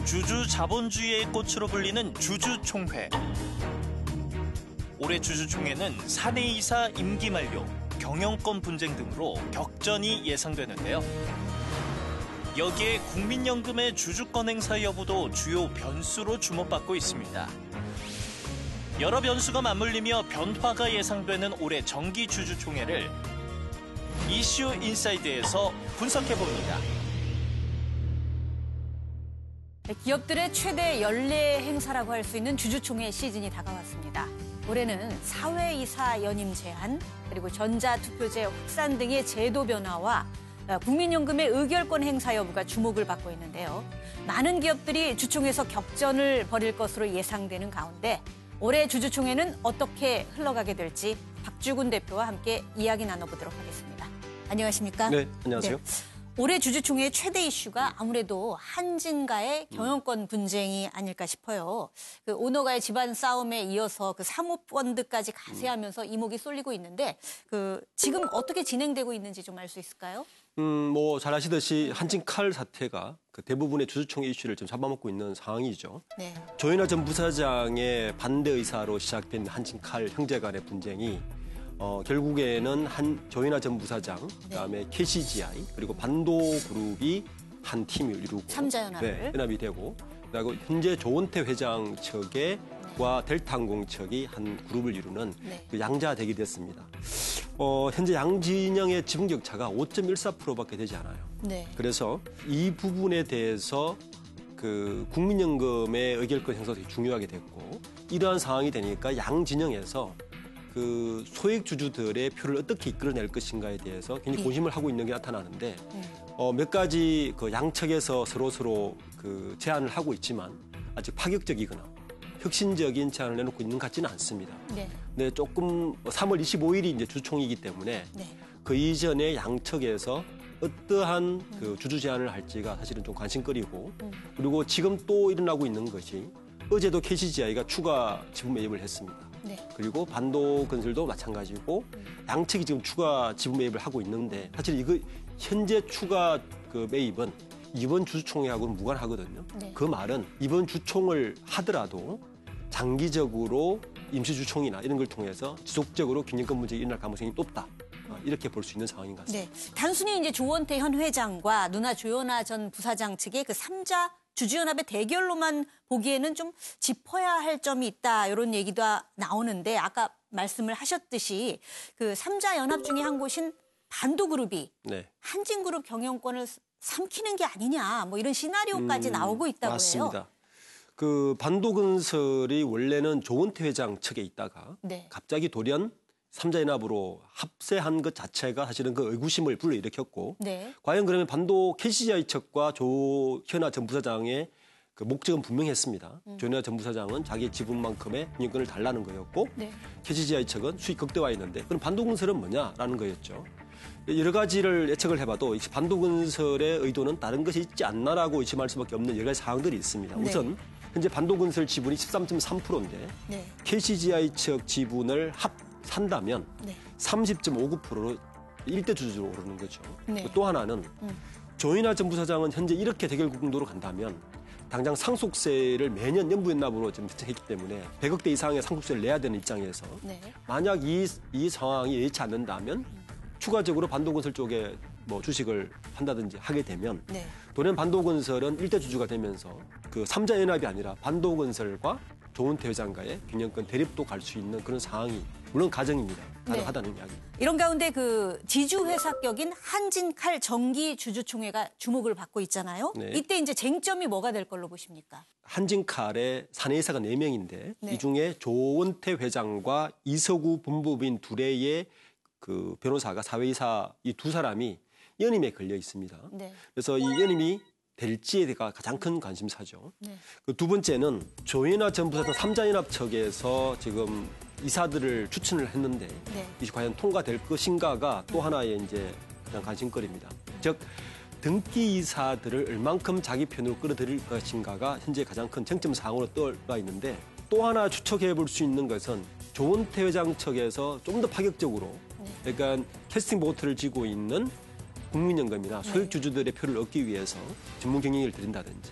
주주 자본주의의 꽃으로 불리는 주주총회. 올해 주주총회는 사내이사 임기 만료, 경영권 분쟁 등으로 격전이 예상되는데요. 여기에 국민연금의 주주권 행사 여부도 주요 변수로 주목받고 있습니다. 여러 변수가 맞물리며 변화가 예상되는 올해 정기 주주총회를 이슈 인사이드에서 분석해봅니다. 기업들의 최대 연례 행사라고 할 수 있는 주주총회 시즌이 다가왔습니다. 올해는 사회이사 연임 제한, 그리고 전자투표제 확산 등의 제도 변화와 국민연금의 의결권 행사 여부가 주목을 받고 있는데요. 많은 기업들이 주총에서 격전을 벌일 것으로 예상되는 가운데 올해 주주총회는 어떻게 흘러가게 될지 박주군 대표와 함께 이야기 나눠보도록 하겠습니다. 안녕하십니까? 네, 안녕하세요. 네. 올해 주주총회의 최대 이슈가 아무래도 한진과의 경영권 분쟁이 아닐까 싶어요. 그 오너가의 집안 싸움에 이어서 그 사모펀드까지 가세하면서 이목이 쏠리고 있는데 지금 어떻게 진행되고 있는지 좀 알 수 있을까요? 잘 아시듯이 한진칼 사태가 그 대부분의 주주총회 이슈를 좀 잡아먹고 있는 상황이죠. 네. 조현아 전 부사장의 반대 의사로 시작된 한진칼 형제 간의 분쟁이 결국에는 조현아 전 부사장, 그다음에 KCGI, 그리고 반도그룹이 한 팀을 이루고 3자 연합을. 네, 연합이 되고, 그리고 현재 조원태 회장 측과 델타항공 측이 한 그룹을 이루는 그 양자택이 됐습니다. 현재 양진영의 지분 격차가 5.14%밖에 되지 않아요. 네. 그래서 이 부분에 대해서 그 국민연금의 의결권 행사가 되게 중요하게 됐고, 이러한 상황이 되니까 양진영에서 그 소액 주주들의 표를 어떻게 이끌어낼 것인가에 대해서 굉장히 고심을 하고 있는 게 나타나는데 몇 가지 그 양측에서 서로 그 제안을 하고 있지만 아직 파격적이거나 혁신적인 제안을 내놓고 있는 것 같지는 않습니다. 네, 조금 3월 25일이 이제 주총이기 때문에 그 이전에 양측에서 어떠한 그 주주 제안을 할지가 사실은 좀 관심거리고, 그리고 지금 또 일어나고 있는 것이 어제도 KCGI가 추가 지분 매입을 했습니다. 그리고 반도건설도 마찬가지고 양측이 지금 추가 지분 매입을 하고 있는데, 사실 이거 현재 추가 그 매입은 이번 주총회하고는 무관하거든요. 그 말은 이번 주총을 하더라도 장기적으로 임시주총이나 이런 걸 통해서 지속적으로 균형권 문제가 일어날 가능성이 높다. 이렇게 볼 수 있는 상황인 것 같습니다. 네. 단순히 이제 조원태 현 회장과 누나 조현아 전 부사장 측의 그 3자 주주연합의 대결로만 보기에는 좀 짚어야 할 점이 있다, 이런 얘기도 나오는데, 아까 말씀을 하셨듯이 그 3자 연합 중에 한 곳인 반도그룹이 한진그룹 경영권을 삼키는 게 아니냐, 뭐 이런 시나리오까지 나오고 있다고 맞습니다. 해요. 그 반도건설이 원래는 조원태 회장 측에 있다가 갑자기 돌연 3자 연합으로 합세한 것 자체가 사실은 그 의구심을 불러일으켰고, 과연 그러면 KCGI 측과 조현아 전 부사장의 그 목적은 분명했습니다. 조현아 전 부사장은 자기 지분만큼의 경영권을 달라는 거였고, KCGI 측은 수익 극대화했는데, 그럼 반도건설은 뭐냐라는 거였죠. 여러 가지를 예측을 해봐도 반도건설의 의도는 다른 것이 있지 않나라고 의심할 수밖에 없는 여러 가지 사항들이 있습니다. 우선 현재 반도건설 지분이 13.3%인데 KCGI 측 지분을 산다면 30.59%로 1대 주주로 오르는 거죠. 또 하나는 조현아 전 부사장은 현재 이렇게 대결 구도로 간다면 당장 상속세를 매년 연부연납으로 지금 했기 때문에 100억대 이상의 상속세를 내야 되는 입장에서 만약 이 상황이 예의치 않는다면 추가적으로 반도건설 쪽에 뭐 주식을 한다든지 하게 되면 돌연 반도건설은 1대 주주가 되면서 그 3자 연합이 아니라 반도건설과 조원태 회장과의 경영권 대립도 갈 수 있는 그런 상황이 물론 가정입니다. 가능하다는 이야기. 이런 가운데 그 지주회사격인 한진칼 정기 주주총회가 주목을 받고 있잖아요. 이때 이제 쟁점이 뭐가 될 걸로 보십니까? 한진칼의 사내이사가 4명인데 이 중에 조원태 회장과 이서구 본부인 둘의 그 변호사가 사회이사 이 두 사람이 연임에 걸려 있습니다. 그래서 이 연임이 될지에가 가장 큰 관심사죠. 그 두 번째는 조현아 전 부사장 3자 연합 측에서 지금 이사들을 추천을 했는데 이게 과연 통과될 것인가가 또 하나의 이제 가장 관심거리입니다. 즉 등기 이사들을 얼만큼 자기 편으로 끌어들일 것인가가 현재 가장 큰 쟁점 사항으로 떠올라 있는데, 또 하나 추측해 볼 수 있는 것은 조원태 회장 측에서 좀 더 파격적으로 그러니까 캐스팅 보트를 쥐고 있는 국민연금이나 소액주주들의 표를 얻기 위해서 전문 경영을 들인다든지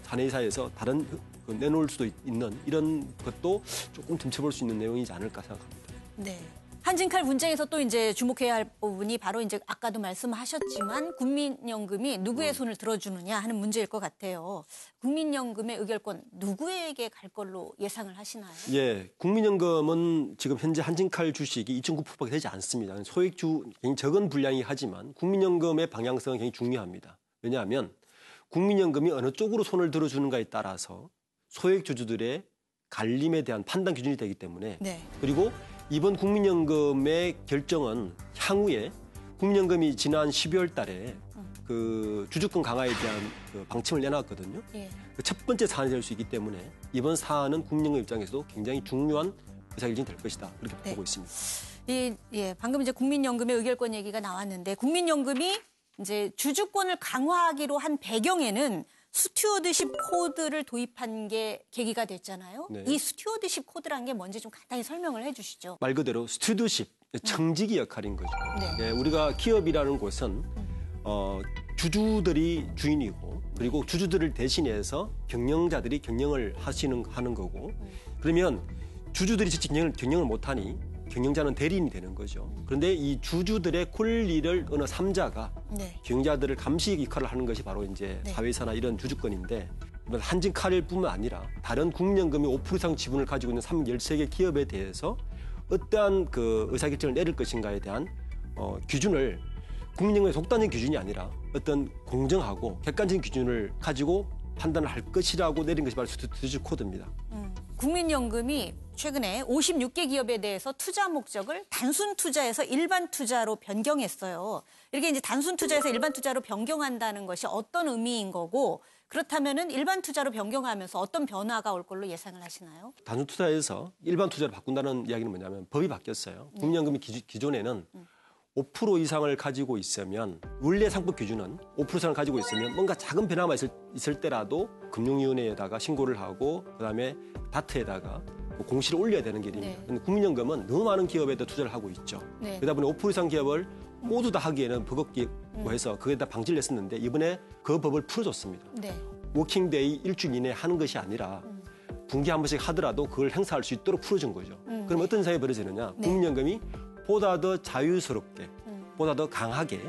사내이사에서 다른 내놓을 수도 있는 이런 것도 조금 듬춰볼 수 있는 내용이지 않을까 생각합니다. 네. 한진칼 분쟁에서 또 이제 주목해야 할 부분이 바로 이제 아까도 말씀하셨지만 국민연금이 누구의 손을 들어주느냐 하는 문제일 것 같아요. 국민연금의 의결권 누구에게 갈 걸로 예상을 하시나요? 예, 국민연금은 지금 현재 한진칼 주식이 2.9%밖에 되지 않습니다. 소액주 굉장히 적은 분량이 하지만 국민연금의 방향성은 굉장히 중요합니다. 왜냐하면 국민연금이 어느 쪽으로 손을 들어주는가에 따라서 소액주주들의 갈림에 대한 판단 기준이 되기 때문에 네. 그리고 이번 국민연금의 결정은 향후에 국민연금이 지난 12월 달에 그 주주권 강화에 대한 그 방침을 내놨거든요. 예. 첫 번째 사안이 될 수 있기 때문에 이번 사안은 국민연금 입장에서도 굉장히 중요한 의사결정이 될 것이다. 그렇게 네. 보고 있습니다. 방금 이제 국민연금의 의결권 얘기가 나왔는데 국민연금이 이제 주주권을 강화하기로 한 배경에는 스튜어드십 코드를 도입한 게 계기가 됐잖아요. 네. 이 스튜어드십 코드란 게 뭔지 좀 간단히 설명을 해주시죠. 말 그대로 스튜어드십, 청지기 역할인 거죠. 네. 우리가 기업이라는 곳은 주주들이 주인이고 그리고 주주들을 대신해서 경영자들이 경영을 하는 거고 그러면 주주들이 직접 경영을 못하니 경영자는 대리인이 되는 거죠. 그런데 이 주주들의 권리를 어느 3자가 네. 경영자들을 감시 역할을 하는 것이 바로 이제 네. 사회이사나 이런 주주권인데 한진칼뿐만 아니라 다른 국민연금이 5% 이상 지분을 가지고 있는 13개 기업에 대해서 어떠한 그 의사결정을 내릴 것인가에 대한 기준을 국민연금의 독단적인 기준이 아니라 어떤 공정하고 객관적인 기준을 가지고 판단을 할 것이라고 내린 것이 바로 스튜어드십 코드입니다. 국민연금이 최근에 56개 기업에 대해서 투자 목적을 단순 투자에서 일반 투자로 변경했어요. 이렇게 이제 단순 투자에서 일반 투자로 변경한다는 것이 어떤 의미인 거고 그렇다면은 일반 투자로 변경하면서 어떤 변화가 올 걸로 예상을 하시나요? 단순 투자에서 일반 투자로 바꾼다는 이야기는 뭐냐면 법이 바뀌었어요. 국민연금이 기존에는 5% 이상을 가지고 있으면 원래 상법 기준은 5% 이상을 가지고 있으면 뭔가 작은 변화가 있을 때라도 금융위원회에다가 신고를 하고 그다음에 다트에다가 공시를 올려야 되는 길입니다. 그런데 네. 국민연금은 너무 많은 기업에다 투자를 하고 있죠. 네. 그러다 보니 5% 이상 기업을 모두 다 하기에는 버겁고 해서 그에다 방지를 냈었는데 이번에 그 법을 풀어줬습니다. 네. 워킹데이 일주일 이내에 하는 것이 아니라 분기 한 번씩 하더라도 그걸 행사할 수 있도록 풀어준 거죠. 그럼 어떤 상황이 벌어지느냐. 네. 국민연금이 보다 더 자유스럽게, 보다 더 강하게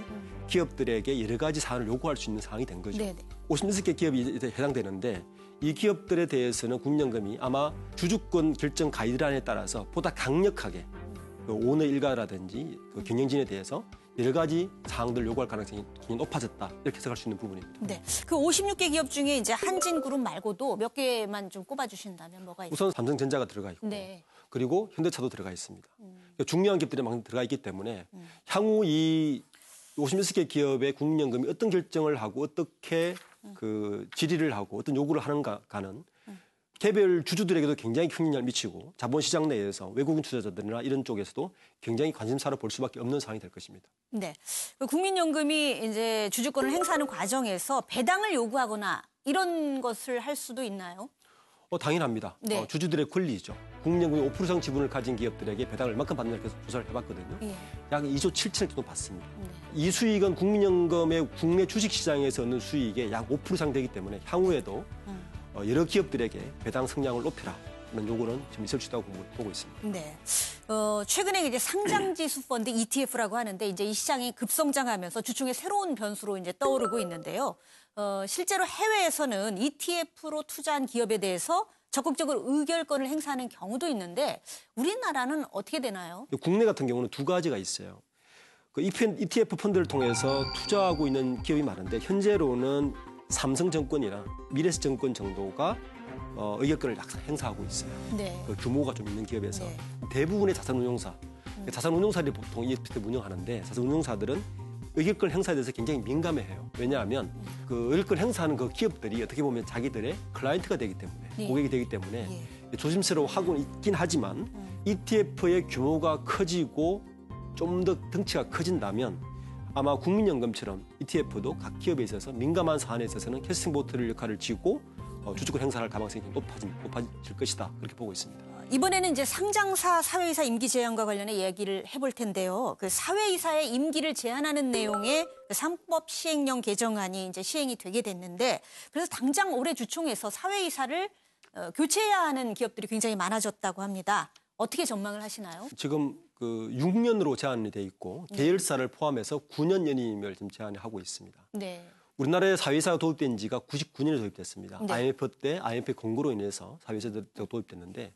기업들에게 여러 가지 사안을 요구할 수 있는 상황이 된 거죠. 네네. 56개 기업이 해당되는데 이 기업들에 대해서는 국민연금이 아마 주주권 결정 가이드라인에 따라서 보다 강력하게 그 오너 일가라든지 그 경영진에 대해서 여러 가지 사항들을 요구할 가능성이 굉장히 높아졌다. 이렇게 해석할 수 있는 부분입니다. 네. 그 56개 기업 중에 이제 한진그룹 말고도 몇 개만 좀 꼽아주신다면 뭐가 있을까요? 우선 삼성전자가 들어가 있고 네. 그리고 현대차도 들어가 있습니다. 중요한 기업들이 막 들어가 있기 때문에 향후 이 56개 기업의 국민연금이 어떤 결정을 하고 어떻게 그 질의를 하고 어떤 요구를 하는가는 개별 주주들에게도 굉장히 큰 영향을 미치고 자본시장 내에서 외국인 투자자들이나 이런 쪽에서도 굉장히 관심사로 볼 수밖에 없는 상황이 될 것입니다. 네, 국민연금이 이제 주주권을 행사하는 과정에서 배당을 요구하거나 이런 것을 할 수도 있나요? 당연합니다. 네. 주주들의 권리죠. 국민연금이 5% 이상 지분을 가진 기업들에게 배당을 얼마큼 받느냐 해서 조사를 해봤거든요. 예. 약 2조 7천억 정도 받습니다. 네. 이 수익은 국민연금의 국내 주식시장에서 얻는 수익의 약 5% 이상 되기 때문에 향후에도 여러 기업들에게 배당 성량을 높여라. 는 요구는 좀 있을 수 있다고 보고 있습니다. 네. 최근에 이제 상장지수 펀드 ETF라고 하는데 이제 이 시장이 급성장하면서 주중에 새로운 변수로 이제 떠오르고 있는데요. 실제로 해외에서는 ETF로 투자한 기업에 대해서 적극적으로 의결권을 행사하는 경우도 있는데 우리나라는 어떻게 되나요? 국내 같은 경우는 두 가지가 있어요. 그 ETF 펀드를 통해서 투자하고 있는 기업이 많은데 현재로는 삼성증권이나 미래에셋증권 정도가 의결권을 행사하고 있어요. 네. 그 규모가 좀 있는 기업에서 네. 대부분의 자산운용사, 자산운용사들이 보통 ETF 운영하는데 자산운용사들은 의결권 행사에 대해서 굉장히 민감해해요. 왜냐하면 그 의결권 행사하는 그 기업들이 어떻게 보면 자기들의 클라이언트가 되기 때문에 네. 고객이 되기 때문에 네. 조심스러워하고 있긴 하지만 ETF의 규모가 커지고 좀 더 덩치가 커진다면 아마 국민연금처럼 ETF도 각 기업에 있어서 민감한 사안에 있어서는 캐스팅 보트 역할을 지고 주주권 행사할 가능성이 높아질 것이다. 그렇게 보고 있습니다. 이번에는 이제 상장사 사회이사 임기 제한과 관련해 이야기를 해볼 텐데요. 그 사회이사의 임기를 제한하는 내용의 그 상법 시행령 개정안이 이제 시행이 되게 됐는데, 그래서 당장 올해 주총에서 사회이사를 교체해야 하는 기업들이 굉장히 많아졌다고 합니다. 어떻게 전망을 하시나요? 지금 그 6년으로 제한이 돼 있고 계열사를 포함해서 9년 연임을 지금 제한하고 있습니다. 네. 우리나라에 사회이사가 도입된 지가 99년에 도입됐습니다. 네. IMF 때 IMF 공고로 인해서 사회이사가 도입됐는데,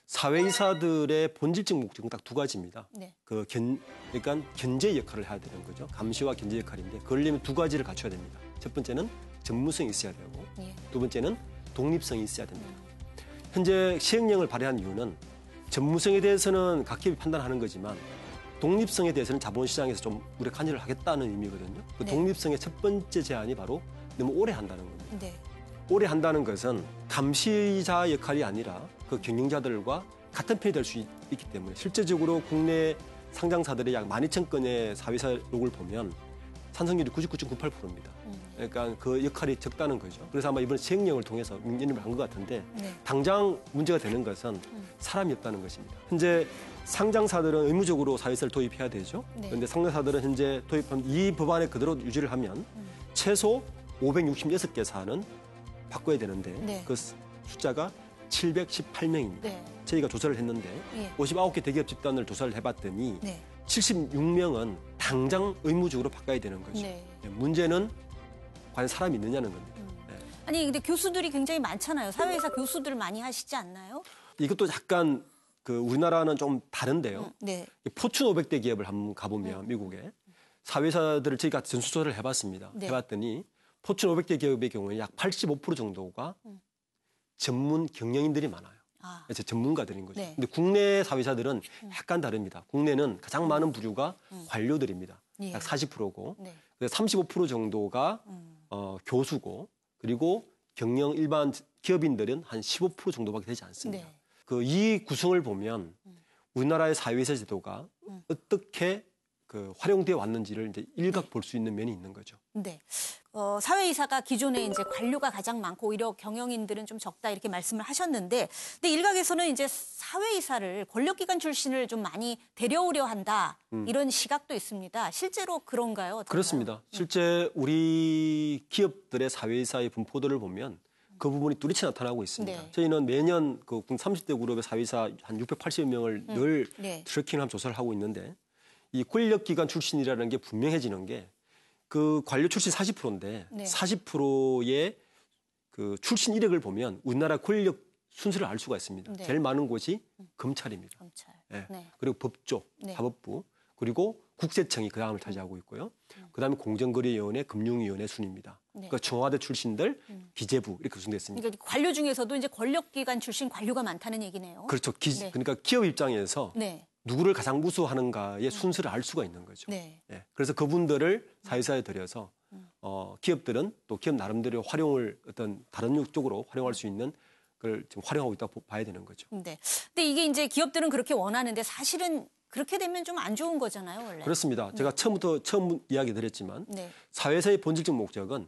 사회이사들의 본질적 목적은 딱 두 가지입니다. 네. 그러니까 견제 역할을 해야 되는 거죠. 감시와 견제 역할인데, 그러려면 두 가지를 갖춰야 됩니다. 첫 번째는 전문성이 있어야 되고, 두 번째는 독립성이 있어야 됩니다. 현재 시행령을 발의한 이유는 전문성에 대해서는 각 기업이 판단하는 거지만 독립성에 대해서는 자본시장에서 좀 우리가 관여를 하겠다는 의미거든요. 그 독립성의 첫 번째 제한이 바로 너무 오래 한다는 겁니다. 네. 오래 한다는 것은 감시자 역할이 아니라 그 경영자들과 같은 편이 될 수 있기 때문에, 실제적으로 국내 상장사들의 약 12,000건의 사회이사록을 보면 산성률이 99.98%입니다. 그러니까 그 역할이 적다는 거죠. 그래서 아마 이번 시행령을 통해서 연임을 한 것 같은데, 당장 문제가 되는 것은 사람이 없다는 것입니다. 현재 상장사들은 의무적으로 사회이사를 도입해야 되죠. 그런데 상장사들은 현재 도입한 이 법안에 그대로 유지를 하면 최소 566개사는 바꿔야 되는데 그 숫자가 718명입니다. 저희가 조사를 했는데 59개 대기업 집단을 조사를 해봤더니 76명은 당장 의무적으로 바꿔야 되는 거죠. 문제는 과연 사람이 있느냐는 겁니다. 아니 근데 교수들이 굉장히 많잖아요. 사회이사 교수들 많이 하시지 않나요? 이것도 약간 그 우리나라는 좀 다른데요. 포춘 500대 기업을 한번 가보면 미국에 사회이사들을 저희가 전수조사를 해봤습니다. 해봤더니 포춘 500대 기업의 경우에 약 85% 정도가 전문 경영인들이 많아요. 그래서 전문가들인 거죠. 근데 국내 사회이사들은 약간 다릅니다. 국내는 가장 많은 부류가 관료들입니다. 약 40%고, 그래서 35% 정도가 교수고, 그리고 경영 일반 기업인들은 한 15% 정도밖에 되지 않습니다. 그 이 구성을 보면 우리나라의 사회이사 제도가 어떻게 그 활용되어 왔는지를 이제 일각 볼 수 있는 면이 있는 거죠. 네. 사회이사가 기존에 이제 관료가 가장 많고 오히려 경영인들은 좀 적다 이렇게 말씀을 하셨는데, 근데 일각에서는 이제 사회이사를 권력기관 출신을 좀 많이 데려오려 한다 이런 시각도 있습니다. 실제로 그런가요? 어떤가요? 그렇습니다. 실제 우리 기업들의 사회이사의 분포들을 보면 그 부분이 뚜렷이 나타나고 있습니다. 저희는 매년 그 30대 그룹의 사회이사 한 680명을 늘 트래킹하면서 조사를 하고 있는데, 이 권력기관 출신이라는 게 분명해지는 게 그 관료 출신 40%인데 40%의 그 출신 이력을 보면 우리나라 권력 순서를 알 수가 있습니다. 제일 많은 곳이 검찰입니다. 그리고 법조, 사법부, 그리고 국세청이 그 다음을 차지하고 있고요. 그 다음에 공정거래위원회, 금융위원회 순입니다. 그러니까 청와대 출신들, 기재부 이렇게 구성되어 있습니다. 그러니까 관료 중에서도 이제 권력기관 출신 관료가 많다는 얘기네요. 그렇죠. 그러니까 기업 입장에서 누구를 가장 무수하는가의 순서를 알 수가 있는 거죠. 그래서 그분들을 사회이사에 들여서 기업들은 또 기업 나름대로 활용을 어떤 다른 쪽으로 활용할 수 있는 걸 지금 활용하고 있다고 봐야 되는 거죠. 근데 이게 이제 기업들은 그렇게 원하는데 사실은 그렇게 되면 좀 안 좋은 거잖아요, 원래. 그렇습니다. 제가 처음 이야기 드렸지만 사회이사의 본질적 목적은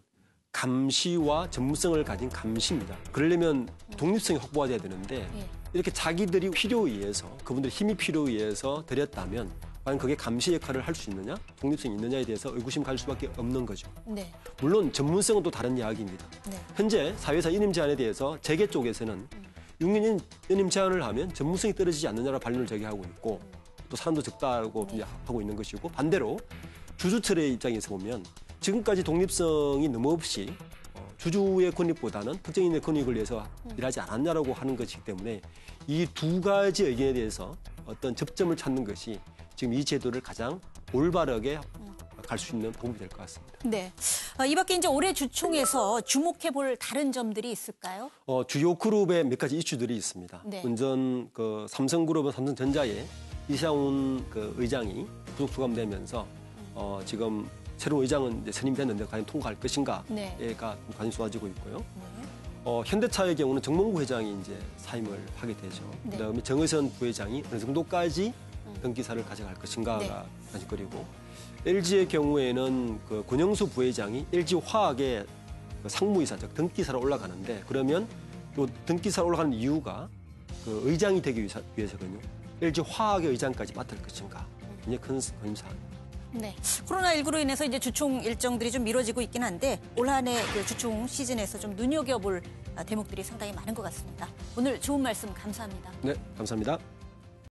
감시와 전문성을 가진 감시입니다. 그러려면 독립성이 확보가 돼야 되는데 이렇게 자기들이 필요에 의해서, 그분들 힘이 필요에 의해서 들였다면 과연 그게 감시 역할을 할 수 있느냐, 독립성이 있느냐에 대해서 의구심 가질 수밖에 없는 거죠. 물론 전문성은 또 다른 이야기입니다. 현재 사회이사 연임 제한에 대해서 재계 쪽에서는 6년 연임 제한을 하면 전문성이 떨어지지 않느냐라고 반론을 제기하고 있고, 또 사람도 적다고 하고 있는 것이고, 반대로 주주철의 입장에서 보면 지금까지 독립성이 너무 없이 주주의 권익보다는 특정인의 권익을 위해서 일하지 않았냐라고 하는 것이기 때문에 이 두 가지 의견에 대해서 어떤 접점을 찾는 것이 지금 이 제도를 가장 올바르게 갈 수 있는 도움이 될 것 같습니다. 네. 이 밖에 이제 올해 주총에서 주목해 볼 다른 점들이 있을까요? 주요 그룹의 몇 가지 이슈들이 있습니다. 먼저 그 삼성그룹은 삼성전자에 이상훈 그 의장이 부속 수감되면서 지금 새로운 의장은 이제 선임됐는데 과연 통과할 것인가가 관심이 쏟아지고 있고요. 현대차의 경우는 정몽구 회장이 이제 사임을 하게 되죠. 그다음에 정의선 부회장이 어느 정도까지 등기사를 가져갈 것인가가 관심거리고, LG의 경우에는 그 권영수 부회장이 LG화학의 상무이사, 즉 등기사로 올라가는데, 그러면 또 등기사로 올라가는 이유가 그 의장이 되기 위해서거든요. LG 화학의 의장까지 맡을 것인가. 굉장히 큰 관심사항입니다. 네. 코로나19로 인해서 이제 주총 일정들이 좀 미뤄지고 있긴 한데 올 한 해 그 주총 시즌에서 좀 눈여겨볼 대목들이 상당히 많은 것 같습니다. 오늘 좋은 말씀 감사합니다. 네, 감사합니다.